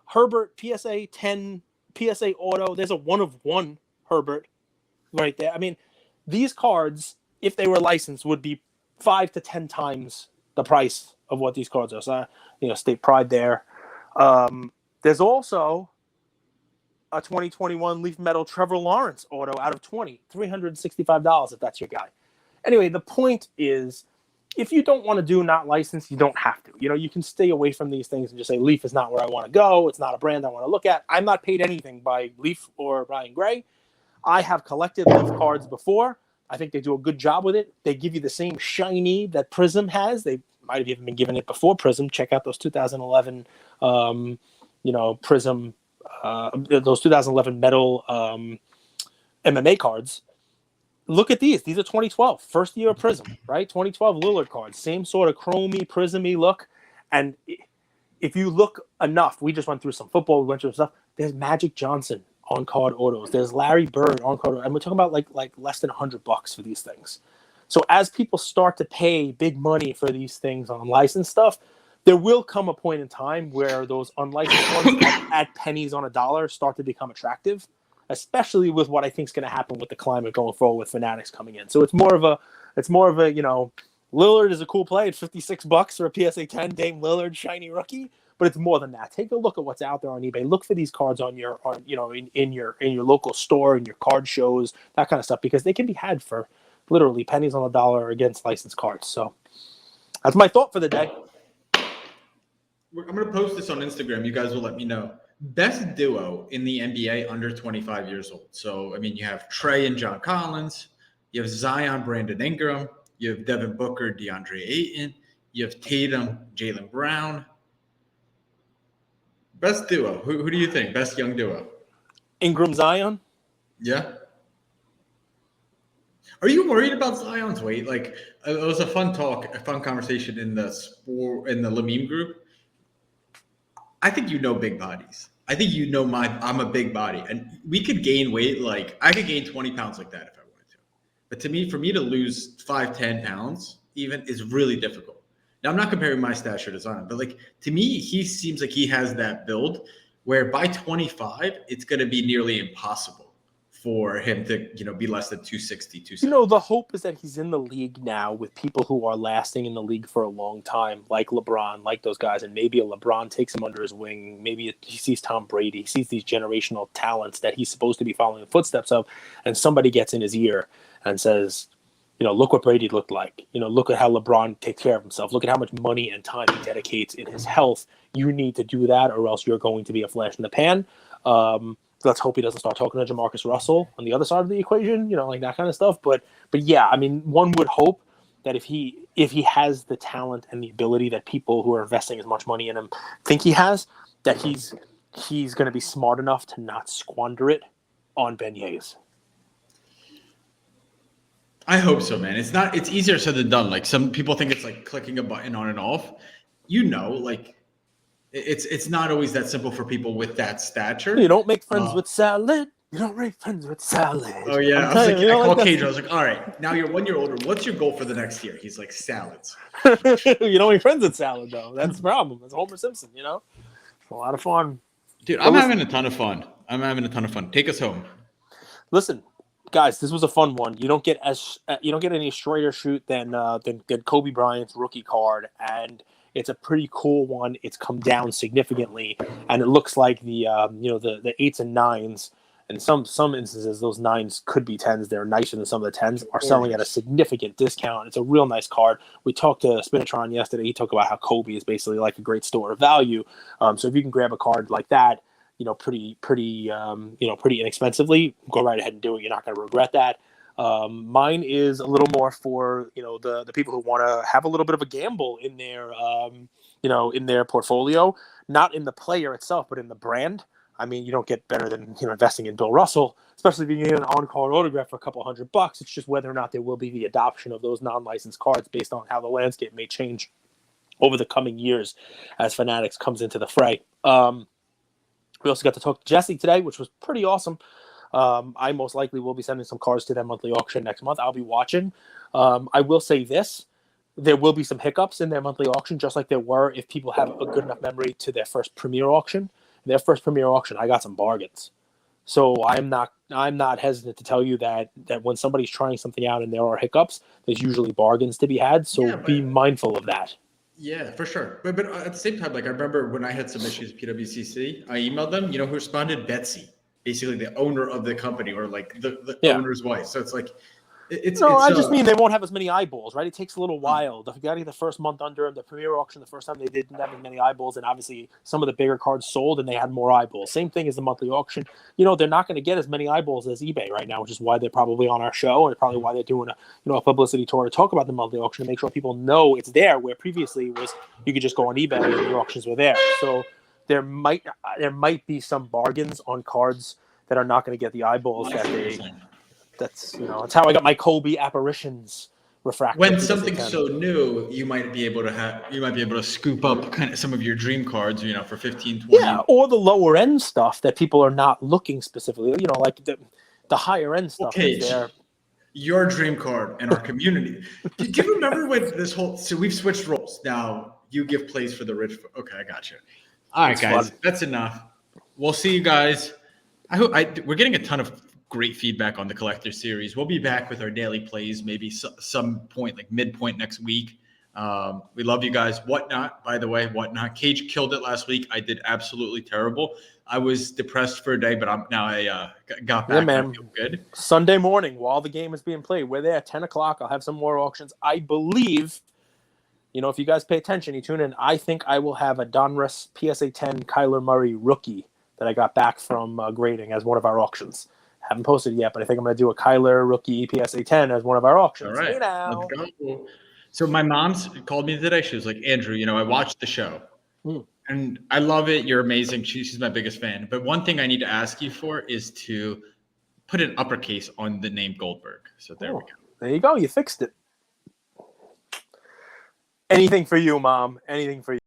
Herbert PSA 10, PSA auto. There's a 1 of 1 Herbert right there. I mean, these cards, if they were licensed, would be 5 to 10 times the price of what these cards are. So, state pride there. There's also a 2021 Leaf Metal Trevor Lawrence auto out of 20, $365 if that's your guy. Anyway, the point is, if you don't want to do not licensed, you don't have to. You can stay away from these things and just say, Leaf is not where I want to go. It's not a brand I want to look at. I'm not paid anything by Leaf or Ryan Gray. I have collected Leaf cards before. I think they do a good job with it. They give you the same shiny that Prism has. They might have even been given it before Prism. Check out those 2011 Prism, those 2011 metal MMA cards. Look at these. These are 2012, first year of Prism, right? 2012 Lillard cards, same sort of chromey, prismy look. And if you look enough, we just went through some football, we went through some stuff. There's Magic Johnson on card autos. There's Larry Bird on card, and we're talking about like less than $100 for these things. So as people start to pay big money for these things on licensed stuff, there will come a point in time where those unlicensed ones at pennies on a dollar start to become attractive, especially with what I think is going to happen with the climate going forward with Fanatics coming in. So it's more of a Lillard is a cool play at $56 for a PSA 10 Dame Lillard shiny rookie, but it's more than that. Take a look at what's out there on eBay. Look for these cards in your local store, in your card shows, that kind of stuff, because they can be had for literally pennies on the dollar against licensed cards. So that's my thought for the day. I'm going to post this on Instagram. You guys will let me know. Best duo in the NBA under 25 years old. So, I mean, you have Trey and John Collins. You have Zion, Brandon Ingram. You have Devin Booker, DeAndre Ayton. You have Tatum, Jaylen Brown. Best duo. Who do you think? Best young duo? Ingram, Zion? Yeah. Are you worried about Zion's weight? Like, it was a fun conversation in the Lamine group. I think big bodies. I think I'm a big body, and we could gain weight. Like, I could gain 20 pounds like that if I wanted to. But for me to lose 5-10 pounds even is really difficult. Now, I'm not comparing my stature to Zion, but to me, he seems like he has that build where by 25, it's going to be nearly impossible for him to, be less than 260, 270. The hope is that he's in the league now with people who are lasting in the league for a long time, like LeBron, like those guys, and maybe a LeBron takes him under his wing. Maybe he sees Tom Brady, he sees these generational talents that he's supposed to be following the footsteps of, and somebody gets in his ear and says, look what Brady looked like. Look at how LeBron takes care of himself. Look at how much money and time he dedicates in his health. You need to do that, or else you're going to be a flash in the pan. Let's hope he doesn't start talking to Jamarcus Russell on the other side of the equation, like that kind of stuff. But yeah, I mean, one would hope that if he has the talent and the ability that people who are investing as much money in him think he has, that he's going to be smart enough to not squander it on beignets. I hope so, man. It's easier said than done. Like, some people think it's like clicking a button on and off. It's not always that simple for people with that stature. You don't make friends with salad. You don't make friends with salad. Oh, yeah. I called Cage. I was like, all right, now you're 1 year older. What's your goal for the next year? He's like, salads. You don't make friends with salad, though. That's the problem. That's Homer Simpson, It's a lot of fun. Dude, I'm having a ton of fun. Take us home. Listen, guys, this was a fun one. You don't get any straighter shoot than Kobe Bryant's rookie card, and it's a pretty cool one. It's come down significantly, and it looks like the 8s and 9s, and some instances those 9s could be 10s. They're nicer than some of the 10s. Are selling at a significant discount. It's a real nice card. We talked to Spinatron yesterday. He talked about how Kobe is basically like a great store of value. So if you can grab a card like that, pretty inexpensively, go right ahead and do it. You're not going to regret that. Mine is a little more for, the people who want to have a little bit of a gamble in their, in their portfolio, not in the player itself, but in the brand. I mean, you don't get better than, investing in Bill Russell, especially if you get an on-card autograph for a couple $100. It's just whether or not there will be the adoption of those non-licensed cards based on how the landscape may change over the coming years as Fanatics comes into the fray. We also got to talk to Jesse today, which was pretty awesome. I most likely will be sending some cards to their monthly auction next month. I'll be watching. I will say this. There will be some hiccups in their monthly auction, just like there were if people have a good enough memory to their first Premier auction. Their first Premier auction, I got some bargains. So I'm not hesitant to tell you that when somebody's trying something out and there are hiccups, there's usually bargains to be had. So be mindful of that. Yeah, for sure. But at the same time, like I remember when I had some issues with PWCC, I emailed them. You know who responded? Betsy, basically the owner of the company, or like the owner's wife. So it's like I just mean they won't have as many eyeballs, right? It takes a little while. The Fugatti the first month under the Premier auction, the first time they didn't have as many eyeballs, and obviously some of the bigger cards sold and they had more eyeballs. Same thing as the monthly auction. They're not going to get as many eyeballs as eBay right now, which is why they're probably on our show, and probably why they're doing a publicity tour to talk about the monthly auction to make sure people know it's there. Where previously it was you could just go on eBay and the auctions were there. So there might be some bargains on cards that are not going to get the eyeballs that they. That's how I got my Kobe Apparitions refractor. When something's so new, you might be able to scoop up kind of some of your dream cards, for 15, 20. Yeah, or the lower end stuff that people are not looking specifically, like the higher end stuff. Okay, your dream card in our community. Do you remember when so we've switched roles. Now you give plays for the rich. Okay, I got you. All right, guys, that's enough. We'll see you guys. We're getting a ton of great feedback on the collector series. We'll be back with our daily plays, maybe some point, like midpoint next week. We love you guys. Whatnot, by the way, Whatnot. Cage killed it last week. I did absolutely terrible. I was depressed for a day, but I got back. Yeah, man. I feel good. Sunday morning, while the game is being played, we're there at 10 o'clock. I'll have some more auctions. I believe, if you guys pay attention, you tune in, I think I will have a Donruss PSA 10 Kyler Murray rookie that I got back from grading as one of our auctions. Haven't posted yet, but I think I'm going to do a Kyler rookie PSA 10 as one of our auctions. All right. Let's go. So my mom's called me today. She was like, Andrew, I watched the show and I love it. You're amazing. She's my biggest fan. But one thing I need to ask you for is to put an uppercase on the name Goldberg. So there we go. There you go. You fixed it. Anything for you, Mom. Anything for you.